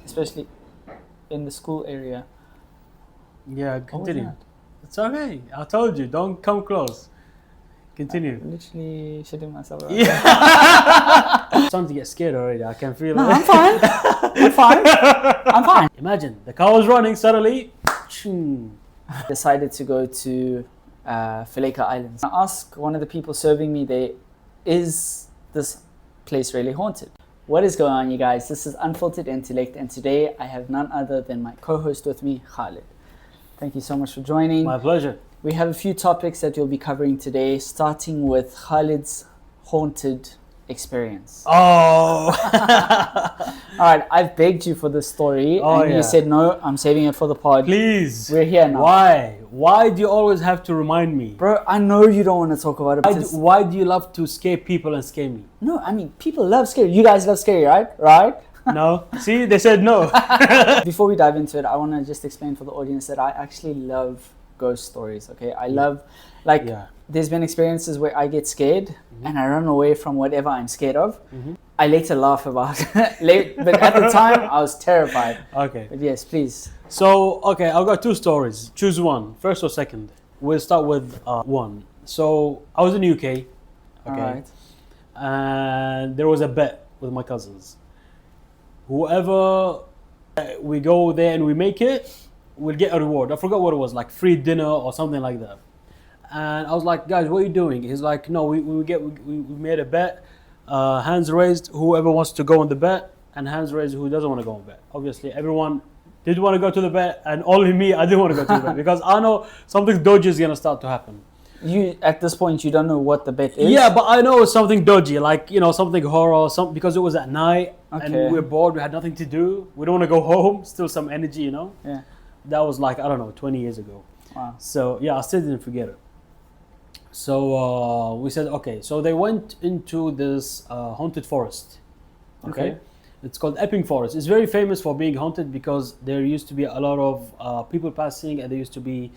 especially in the school area. Yeah, What was continue. that? It's okay. I told you, don't come close. Continue. I'm literally shitting myself. Right Yeah. I'm starting to get scared already. I can feel now. it. No, I'm fine. I'm fine. I'm fine. Imagine the car was running suddenly. Ching. Decided to go to Faleka Islands. I asked one of the people serving me there, is this place really haunted? What is going on, you guys? This is Unfiltered Intellect, and today I have none other than my co-host with me, Khalid. Thank you so much for joining. My pleasure. We have a few topics that we'll be covering today, starting with Khalid's haunted experience. Oh. All right, I've begged you for this story, and yeah. you said no, I'm saving it for the pod. Please. We're here now. Why? Why do you always have to remind me? Bro, I know you don't want to talk about it. Why do you love to scare people and scare me? No, I mean, people love scary. You guys love scary, right? Right? No? See, they said no. Before we dive into it, I want to just explain for the audience that I actually love ghost stories, okay? I love, like, Yeah. there's been experiences where I get scared and I run away from whatever I'm scared of. Mhm. I later laugh about it, but at the time, I was terrified. Okay. But yes, please. So, okay, I've got two stories. Choose one, first or second. We'll start with one. So, I was in the UK, okay, All right. and there was a bet with my cousins. Whoever we go there and we make it, we'll get a reward. I forgot what it was, like free dinner or something like that. And I was like, guys, what are you doing? He's like, no, we made a bet. Hands raised, whoever wants to go on the bet, and hands raised, who doesn't want to go on the bet. Obviously, everyone did want to go to the bet, and only me, I didn't want to go to the bet because I know something dodgy is gonna start to happen. You, at this point, you don't know what the bet is? Yeah, but I know it's something dodgy, like, you know, something horror, because it was at night and Okay. we were bored, we had nothing to do, we don't want to go home, still some energy, you know. Yeah. That was like, I don't know, 20 years ago. Wow. So yeah, I still didn't forget it. So we said, okay, so they went into this haunted forest. Okay. It's called Epping Forest. It's very famous for being haunted because there used to be a lot of people passing, and there used to be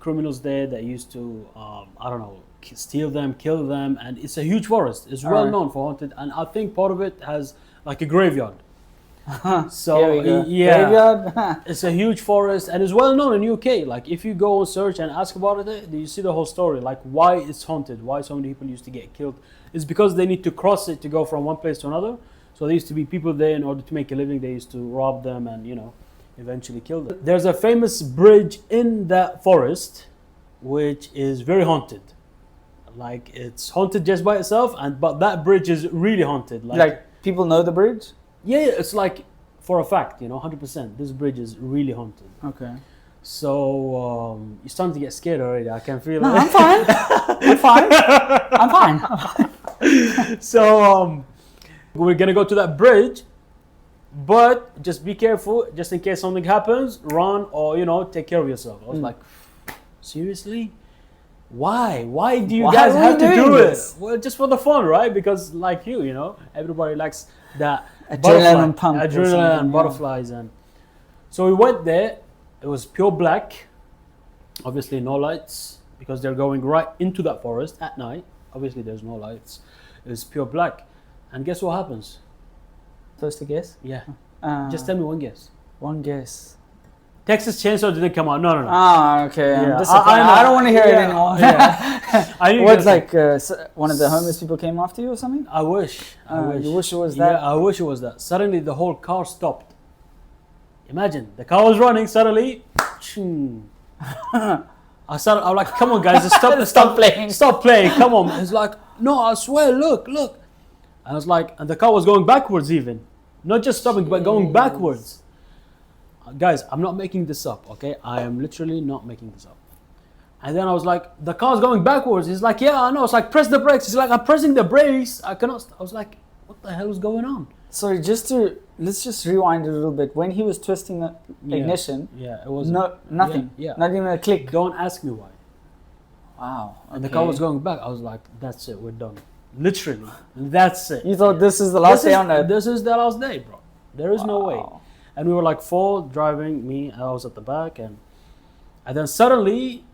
criminals there that used to, I don't know, steal them, kill them, and it's a huge forest. It's well known for haunted, and I think part of it has like a graveyard. So Here we go. yeah, Graveyard. it's a huge forest, and it's well known in UK. Like if you go and search and ask about it, you see the whole story. Like why it's haunted, why so many people used to get killed. It's because they need to cross it to go from one place to another. So there used to be people there in order to make a living. They used to rob them and, you know, eventually kill them. There's a famous bridge in that forest which is very haunted. Like it's haunted just by itself, but that bridge is really haunted. Like, people know the bridge? Yeah, it's like for a fact, you know, 100%. This bridge is really haunted. Okay. So you're starting to get scared already. I can feel No, it. I'm fine. I'm fine. I'm fine. So we're gonna go to that bridge, but just be careful, just in case something happens. Run, or, you know, take care of yourself. I was like, seriously? Why? Why do you Why guys are we have to doing do this? it? Well, just for the fun, right? Because like you know, everybody likes that Adrenaline pump or something, adrenaline, and yeah. butterflies, and so we went there. It was pure black, obviously no lights because they're going right into that forest at night. Obviously, there's no lights. It's pure black, and guess what happens? Supposed to guess? Yeah, just Uh, tell me one guess. one guess. Texas Chainsaw didn't come out. No. Ah, okay. I'm Yeah, disappointed. know. I don't want to hear it Yeah, anymore. yeah. I knew What's you- like one of the homeless people came after you or something? I wish. I wish. You wish it was that? Yeah, I wish it was that. Suddenly, the whole car stopped. Imagine the car was running. Suddenly, ching. I'm like, come on, guys, Stop playing. Stop playing. Come on. It's like, no, I swear, look. And I was like, and the car was going backwards even, not just stopping, but going backwards. Guys, I'm not making this up, okay? I am literally not making this up. And then I was like, the car's going backwards. He's like, yeah, I know. It's like, press the brakes. He's like, I'm pressing the brakes. I cannot. I was like, what the hell is going on? Sorry, let's just rewind a little bit. When he was twisting the ignition, Yeah, it was. nothing. Yeah. Not even a click. Don't ask me why. Wow. And the car was going back. I was like, that's it. We're done. Literally. That's it. You thought this is the last day on earth? This is the last day, bro. There is no way. Wow. And we were like four driving, me, I was at the back, and then suddenly,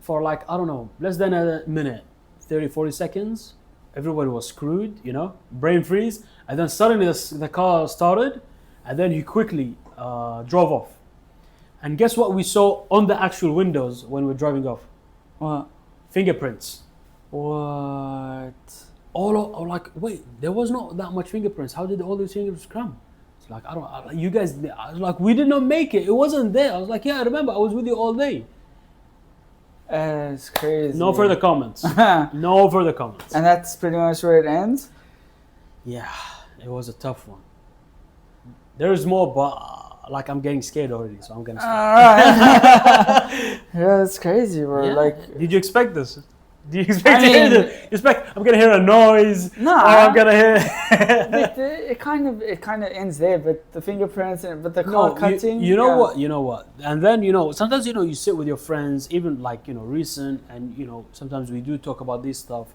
for like, I don't know, less than a minute, 30, 40 seconds, everybody was screwed, you know, brain freeze. And then suddenly the car started, And then he quickly drove off. And guess what we saw on the actual windows when we were driving off? What? Fingerprints. What? Like, wait, there was not that much fingerprints. How did all these fingerprints come? It's like, you guys, I was like, we did not make it. It wasn't there. I was like, yeah, I remember. I was with you all day. It's crazy. No further comments. No further comments. And that's pretty much where it ends? Yeah, it was a tough one. There is more, but like I'm getting scared already, so I'm gonna stop. Alright. Yeah, it's crazy, bro. Yeah. Like, did you expect this? Do you expect to hear this? You expect I'm gonna hear a noise? No. Or I'm gonna hear. but it kind of ends there. But the fingerprints, but the car cutting. You know what? You know what? And then sometimes you sit with your friends, even like recent, and sometimes we do talk about this stuff.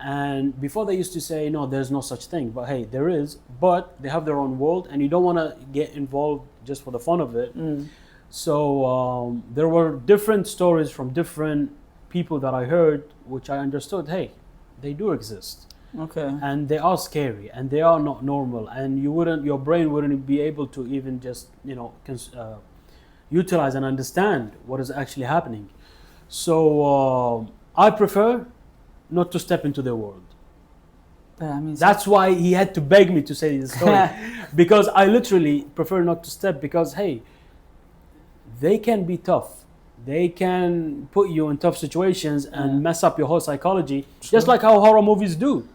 And before they used to say, no, there's no such thing. But hey, there is. But they have their own world, and you don't want to get involved just for the fun of it. So there were different stories from different people that I heard, which I understood, hey, they do exist. Okay. And they are scary, and they are not normal, and your brain wouldn't be able to even just utilize and understand what is actually happening. So I prefer not to step into their world. But I mean, that's why he had to beg me to say this story, because I literally prefer not to step, because hey, they can be tough. They can put you in tough situations and mess up your whole psychology, just like how horror movies do.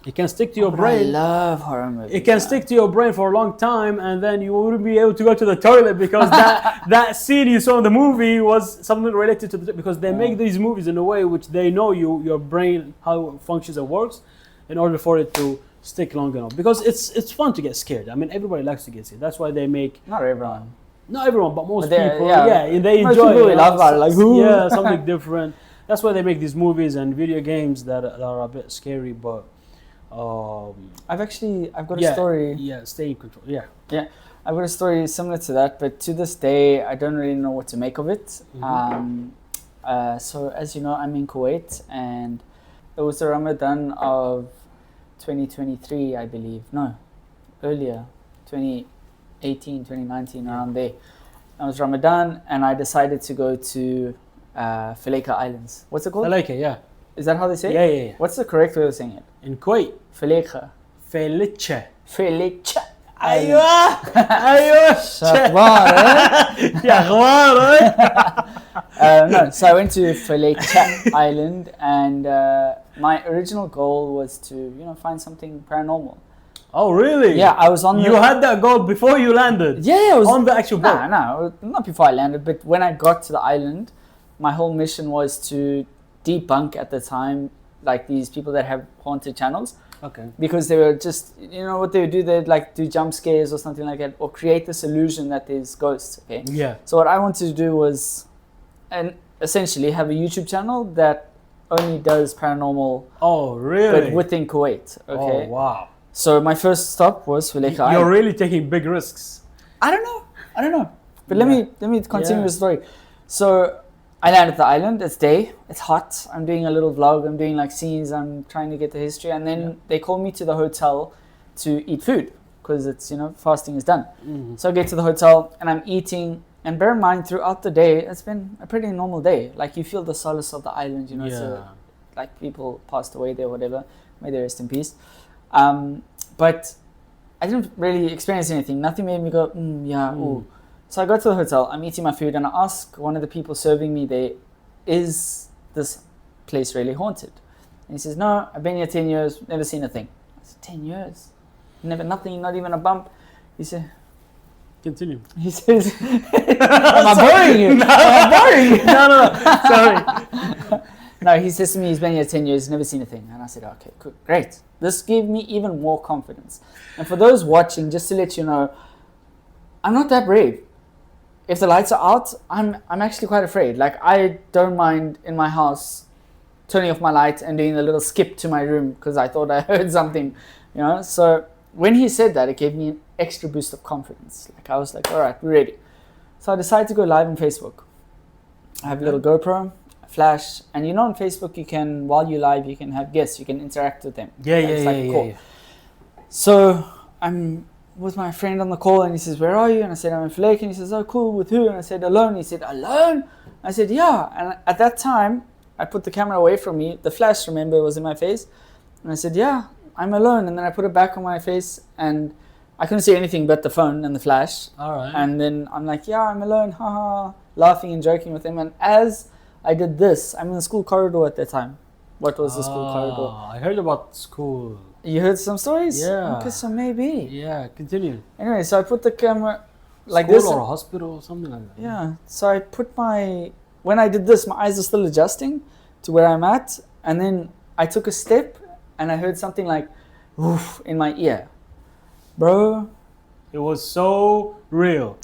It can stick to your brain. I love horror movies. It can stick to your brain for a long time, and then you wouldn't be able to go to the toilet because that scene you saw in the movie was something related to because they make these movies in a way which they know your brain, how it functions and works, in order for it to stick long enough. Because it's fun to get scared. I mean, everybody likes to get scared. That's why they make. Not everyone. Not everyone, but most But people. yeah. And they Most enjoy people it. love that, like, ooh. Yeah, something different. That's why they make these movies and video games that are a bit scary, but. I've got a story. Yeah, stay in control. Yeah. Yeah, I've got a story similar to that, but to this day, I don't really know what to make of it. So as you know, I'm in Kuwait, and it was the Ramadan of 2023, I believe. No, earlier, 2018, 2019, around there. It was Ramadan, and I decided to go to Faleka Islands. What's it called? Faleka, yeah. Is that how they say it? Yeah. What's the correct way of saying it? In Kuwait. Faleka. Felice. Faleka. ايوه ايوه شخبار يا اخبار. No, so I went to Faleka Island, and my original goal was to find something paranormal. Oh really? Yeah, I was on. You had that goal before you landed. Yeah, I was on the actual boat. No, not before I landed, but when I got to the island, my whole mission was to debunk at the time, like these people that have haunted channels. Okay. Because they were just, what they would do, they'd like do jump scares or something like that, or create this illusion that there's ghosts. Okay. Yeah. So what I wanted to do was, and essentially have a YouTube channel that only does paranormal. Oh really? But within Kuwait. Okay. Oh wow. So my first stop was Faleka Island. You're really taking big risks. I don't know. But let me continue the story. So I land at the island. It's day. It's hot. I'm doing a little vlog. I'm doing like scenes. I'm trying to get the history. And then they call me to the hotel to eat food because it's, fasting is done. Mm-hmm. So I get to the hotel and I'm eating. And bear in mind, throughout the day, it's been a pretty normal day. Like you feel the solace of the island, So like people passed away there, whatever. May they rest in peace. But I didn't really experience anything. Nothing made me go, ooh. So I go to the hotel, I'm eating my food, and I ask one of the people serving me there, is this place really haunted? And he says, no, I've been here 10 years, never seen a thing. I said, 10 years? Never, nothing, not even a bump? He said, continue. He says, am I boring you? No. Am I boring you? No, sorry. No, he says to me, he's been here 10 years, never seen a thing. And I said, okay, cool, great. This gave me even more confidence. And for those watching, just to let you know, I'm not that brave. If the lights are out, I'm actually quite afraid. Like, I don't mind in my house turning off my light and doing a little skip to my room because I thought I heard something, So when he said that, it gave me an extra boost of confidence. Like, I was like, all right, we're ready. So I decided to go live on Facebook. I have a little GoPro, a flash, and on Facebook, you can, while you live, you can have guests, you can interact with them. Yeah. So I'm with my friend on the call, and he says, "Where are you?" And I said, "I'm in Faleka." And he says, "Oh, cool. With who?" And I said, "Alone." He said, "Alone?" I said, "Yeah." And at that time, I put the camera away from me. The flash, remember, was in my face. And I said, "Yeah, I'm alone." And then I put it back on my face, and I couldn't see anything but the phone and the flash. All right. And then I'm like, "Yeah, I'm alone," haha, laughing and joking with him. And as I did this, I'm in the school corridor at that time. What was the school corridor? I heard about school. You heard some stories? Yeah. Okay, so maybe. Yeah, continue. Anyway, so I put the camera like School this. or a hospital or something like that. Yeah. So I put when I did this, my eyes are still adjusting to where I'm at. And then I took a step and I heard something like, woof, in my ear. Bro, It was so real.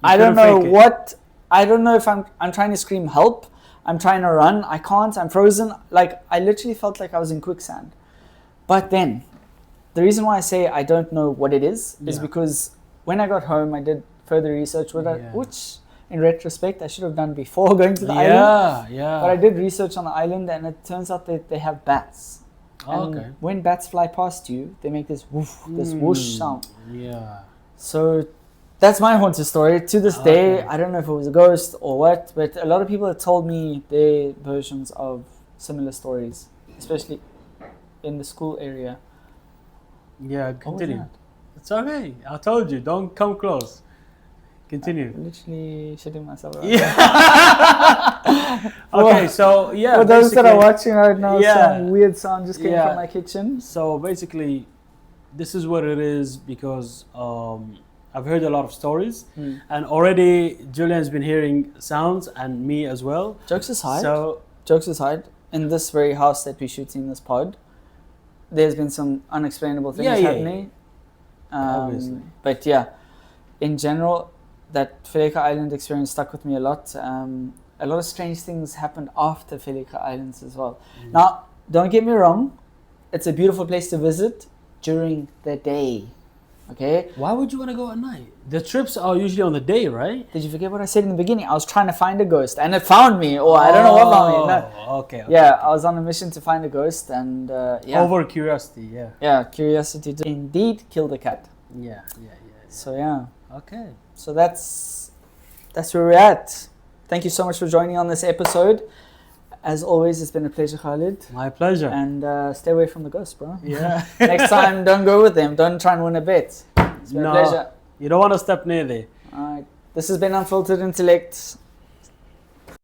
I don't couldn't know fake it. what, I don't know if I'm trying to scream help. I'm trying to run. I can't. I'm frozen. Like, I literally felt like I was in quicksand. But then, the reason why I say I don't know what it is Yeah. because when I got home, I did further research with it, Yeah. which in retrospect I should have done before going to the island. Yeah. But I did research on the island, and it turns out that they have bats. Oh, And okay. when bats fly past you, they make this woof, this whoosh sound. Yeah. So that's my haunted story. To this day, Okay. I don't know if it was a ghost or what, but a lot of people have told me their versions of similar stories, especially in the school area. Yeah, What was continue. that? It's okay. I told you, don't come close. Continue. I'm literally shitting myself. Right Yeah. Okay, so yeah. For those that are basically- watching right now, Yeah. some weird sound just came Yeah. from my kitchen. So basically, this is what it is because I've heard a lot of stories, and already Julian's been hearing sounds, and me as well. Jokes aside, So jokes aside, in this very house that we're shooting this pod, there's been some unexplainable things Yeah, yeah, happening. Obviously. But yeah, in general, that Faleka Island experience stuck with me a lot. A lot of strange things happened after Faleka Islands as well. Now, don't get me wrong, it's a beautiful place to visit during the day. Okay? why would you want to go at night? The trips are usually on the day, right? Did you forget what I said in the beginning? I was trying to find a ghost and it found me. Or I don't know what found me. No. Oh, okay. Yeah, I was on a mission to find a ghost and yeah. Over curiosity, yeah. Yeah, curiosity did indeed kill the cat. Yeah. So yeah. Okay. So that's where we're at. Thank you so much for joining on this episode. As always, it's been a pleasure, Khalid. My pleasure. And stay away from the ghosts, bro. Yeah. Next time, don't go with them. Don't try and win a bet. It's been a pleasure. You don't want to step near there. All right. This has been Unfiltered Intellect.